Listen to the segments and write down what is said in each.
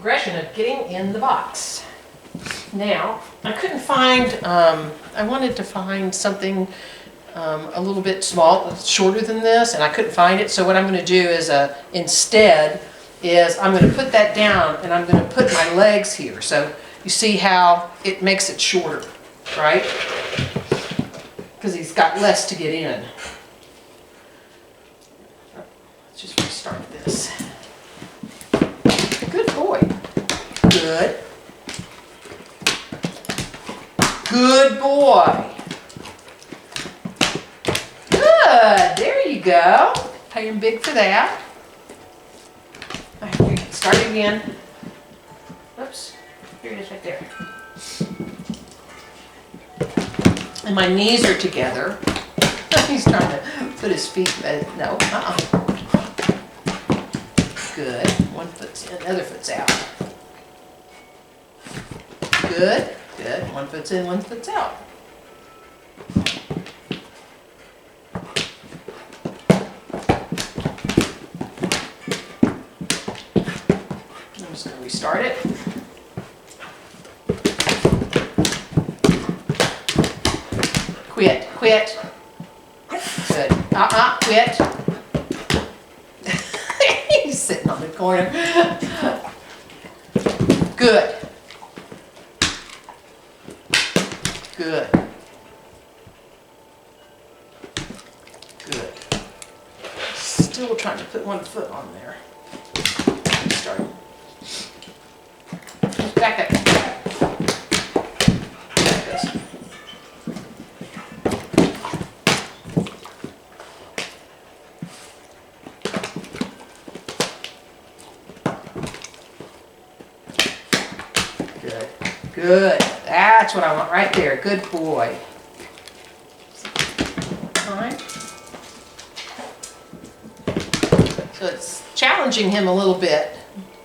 progression of getting in the box. Now, I couldn't find, I wanted to find something a little bit small, shorter than this, and I couldn't find it. So what I'm going to do is, instead, is I'm going to put that down and I'm going to put my legs here. So you see how it makes it shorter, right? Because he's got less to get in. Let's just restart this. Good boy. Good. Good boy. Good. There you go. Pay him big for that. All right, here, start again. Oops. Here it is right there. And my knees are together. He's trying to put his feet, no, Good. One foot's in, other foot's out. Good. Good. One foot's in, one foot's out. I'm just going to restart it. Quit. Quit. Good. Quit. He's sitting on the corner. Good. Good. Good. Still trying to put one foot on there. Start. Back up. Good. Good. That's what I want right there. Good boy. All right. So it's challenging him a little bit,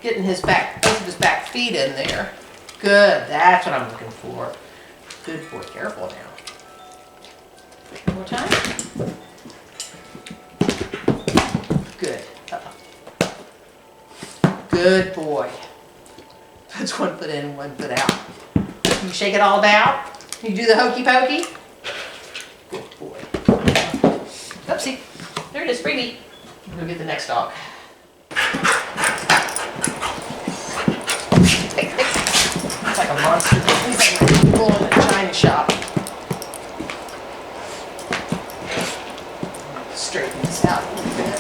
getting his back, both of his back feet in there. Good. That's what I'm looking for. Good boy. Careful now. One more time. Good. Good boy. Puts one foot in, one foot out. You shake it all down. You do the hokey pokey. Good boy. Oopsie. There it is, freebie. We'll get the next dog. It's like a monster. He's like a bull in a china shop. Straighten this out a little bit.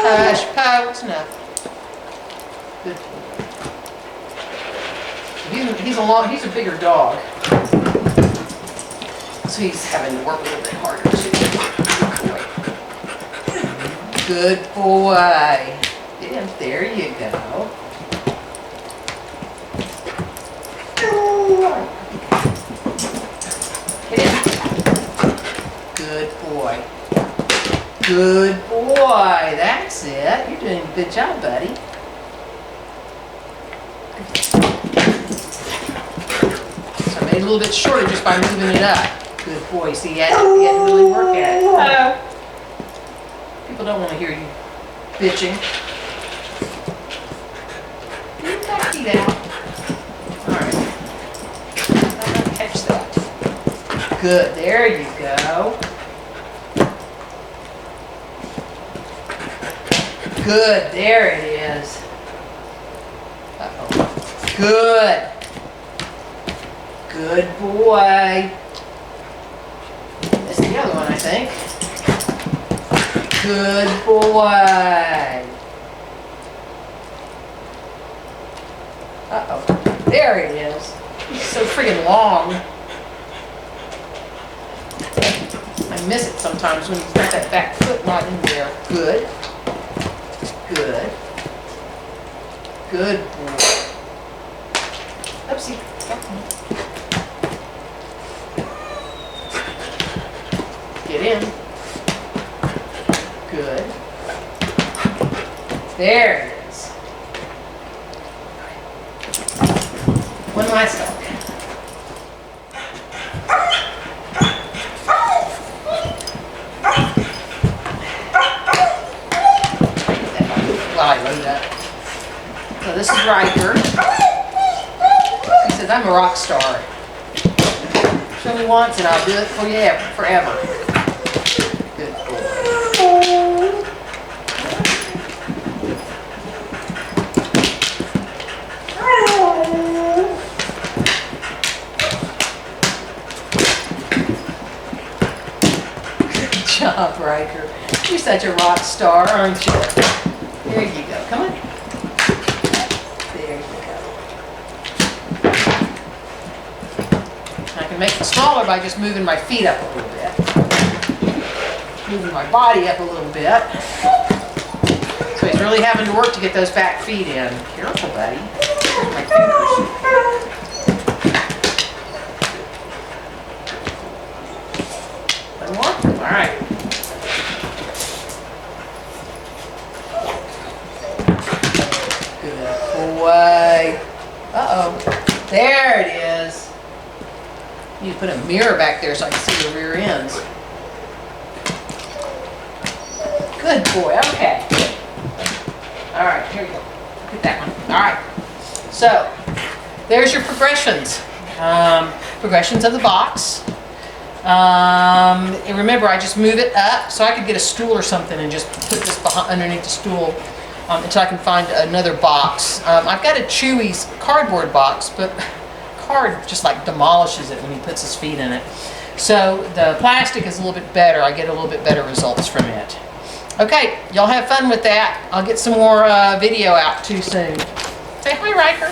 Hush, it's enough. Good boy. He's a bigger dog. So he's having to work a little bit harder too. Good boy. Yeah, there you go. Hit him. Good boy. Good boy, that's it. You're doing a good job, buddy. So I made it a little bit shorter just by moving it up. Good boy. See, you had to really work at it. People don't want to hear you bitching. Get your back feet out. All right. I'm going to catch that. Good. There you go. Good, there it is. Uh-oh. Good. Good boy. That's the other one, I think. Good boy. Uh-oh. There it is. He's so friggin' long. I miss it sometimes when he's got that back foot not in there. Good. Good. Good boy. Oopsie. Get in. Good. There it is. One last dog. said, I'm a rock star. Show me once and I'll do it for you forever. Good boy. Good job, Riker. You're such a rock star, aren't you? There you go. Come on. There you go. I can make it smaller by just moving my feet up a little bit. Moving my body up a little bit. So he's really having to work to get those back feet in. Careful, buddy. My fingers. One more? All right. Good boy. Uh-oh. There it is. You need to put a mirror back there so I can see the rear ends. Good boy. Okay. All right, here we go. Get that one. All right. So, there's your progressions. Progressions of the box. And remember, I just move it up so I could get a stool or something and just put this underneath the stool until I can find another box. I've got a Chewy's cardboard box, but card just like demolishes it when he puts his feet in it. So the plastic is a little bit better. I get a little bit better results from it. Okay, y'all have fun with that. I'll get some more video out too soon. Say hi, Riker.